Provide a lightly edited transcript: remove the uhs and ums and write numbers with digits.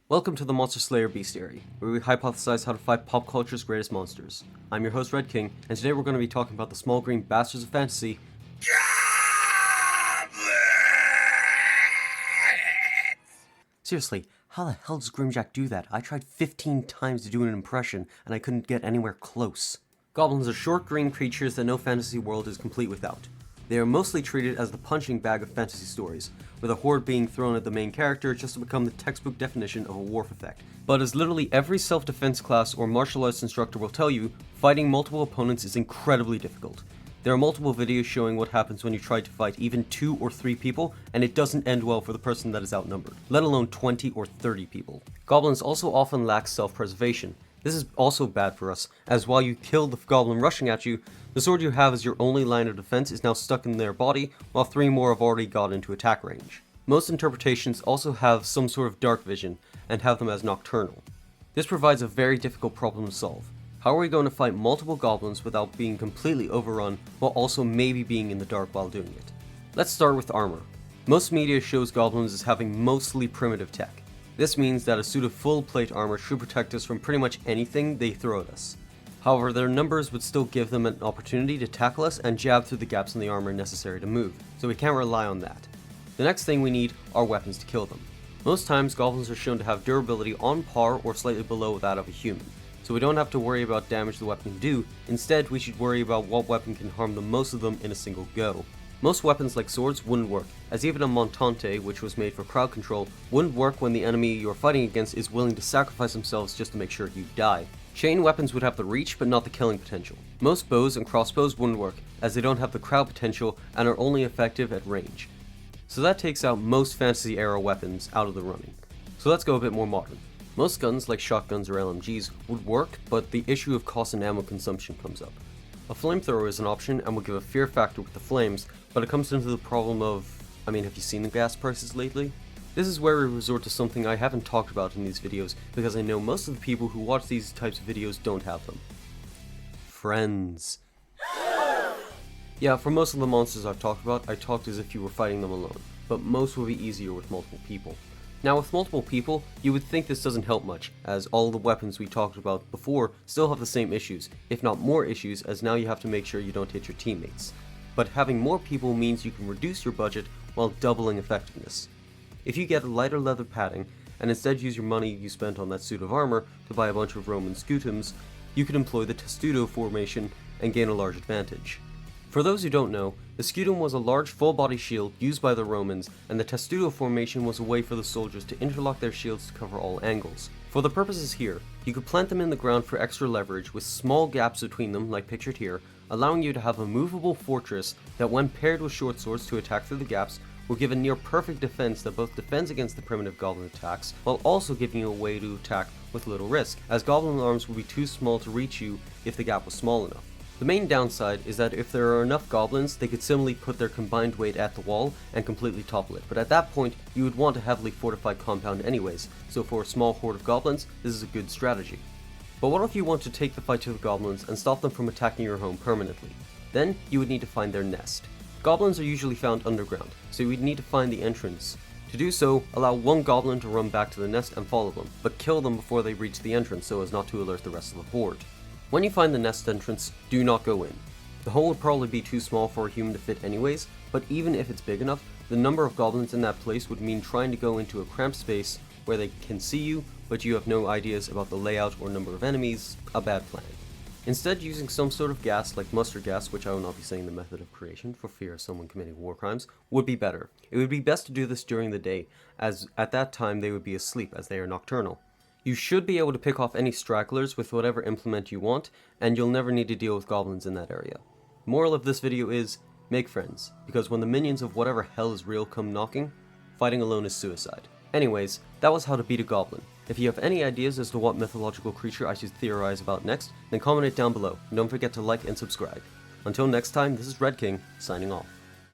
Welcome to the Monster Slayer Bestiary, where we hypothesize how to fight pop culture's greatest monsters. I'm your host Red King, and today we're going to be talking about the small green bastards of fantasy, Goblin! Seriously, how the hell does Grimjack do that? I tried 15 times to do an impression, and I couldn't get anywhere close. Goblins are short green creatures that no fantasy world is complete without. They are mostly treated as the punching bag of fantasy stories, with a horde being thrown at the main character just to become the textbook definition of a Wharf effect. But as literally every self-defense class or martial arts instructor will tell you, fighting multiple opponents is incredibly difficult. There are multiple videos showing what happens when you try to fight even 2 or 3 people, and it doesn't end well for the person that is outnumbered, let alone 20 or 30 people. Goblins also often lack self-preservation. This is also bad for us, as while you kill the goblin rushing at you, the sword you have as your only line of defense is now stuck in their body, while 3 more have already got into attack range. Most interpretations also have some sort of dark vision, and have them as nocturnal. This provides a very difficult problem to solve. How are we going to fight multiple goblins without being completely overrun, while also maybe being in the dark while doing it? Let's start with armor. Most media shows goblins as having mostly primitive tech. This means that a suit of full plate armor should protect us from pretty much anything they throw at us. However, their numbers would still give them an opportunity to tackle us and jab through the gaps in the armor necessary to move, so we can't rely on that. The next thing we need are weapons to kill them. Most times, goblins are shown to have durability on par or slightly below that of a human, so we don't have to worry about damage the weapon can do. Instead, we should worry about what weapon can harm the most of them in a single go. Most weapons like swords wouldn't work, as even a montante, which was made for crowd control, wouldn't work when the enemy you're fighting against is willing to sacrifice themselves just to make sure you die. Chain weapons would have the reach, but not the killing potential. Most bows and crossbows wouldn't work, as they don't have the crowd potential and are only effective at range. So that takes out most fantasy era weapons out of the running. So let's go a bit more modern. Most guns, like shotguns or LMGs, would work, but the issue of cost and ammo consumption comes up. A flamethrower is an option and will give a fear factor with the flames, but it comes into the problem of, have you seen the gas prices lately? This is where we resort to something I haven't talked about in these videos, because I know most of the people who watch these types of videos don't have them. Friends. Yeah, for most of the monsters I've talked about, I talked as if you were fighting them alone, but most will be easier with multiple people. Now with multiple people, you would think this doesn't help much, as all the weapons we talked about before still have the same issues, if not more issues, as now you have to make sure you don't hit your teammates. But having more people means you can reduce your budget while doubling effectiveness. If you get a lighter leather padding, and instead use your money you spent on that suit of armor to buy a bunch of Roman scutums, you could employ the testudo formation and gain a large advantage. For those who don't know, the scutum was a large full-body shield used by the Romans, and the testudo formation was a way for the soldiers to interlock their shields to cover all angles. For the purposes here, you could plant them in the ground for extra leverage with small gaps between them like pictured here, allowing you to have a movable fortress that when paired with short swords to attack through the gaps, will give a near perfect defense that both defends against the primitive goblin attacks, while also giving you a way to attack with little risk, as goblin arms would be too small to reach you if the gap was small enough. The main downside is that if there are enough goblins, they could similarly put their combined weight at the wall and completely topple it, but at that point, you would want a heavily fortified compound anyways, so for a small horde of goblins, this is a good strategy. But what if you want to take the fight to the goblins and stop them from attacking your home permanently? Then, you would need to find their nest. Goblins are usually found underground, so you would need to find the entrance. To do so, allow one goblin to run back to the nest and follow them, but kill them before they reach the entrance so as not to alert the rest of the horde. When you find the nest entrance, do not go in. The hole would probably be too small for a human to fit anyways, but even if it's big enough, the number of goblins in that place would mean trying to go into a cramped space where they can see you, but you have no ideas about the layout or number of enemies, a bad plan. Instead, using some sort of gas like mustard gas, which I will not be saying the method of creation for fear of someone committing war crimes, would be better. It would be best to do this during the day, as at that time they would be asleep as they are nocturnal. You should be able to pick off any stragglers with whatever implement you want, and you'll never need to deal with goblins in that area. Moral of this video is, make friends, because when the minions of whatever hell is real come knocking, fighting alone is suicide. Anyways, that was how to beat a goblin. If you have any ideas as to what mythological creature I should theorize about next, then comment it down below, and don't forget to like and subscribe. Until next time, this is Red King, signing off.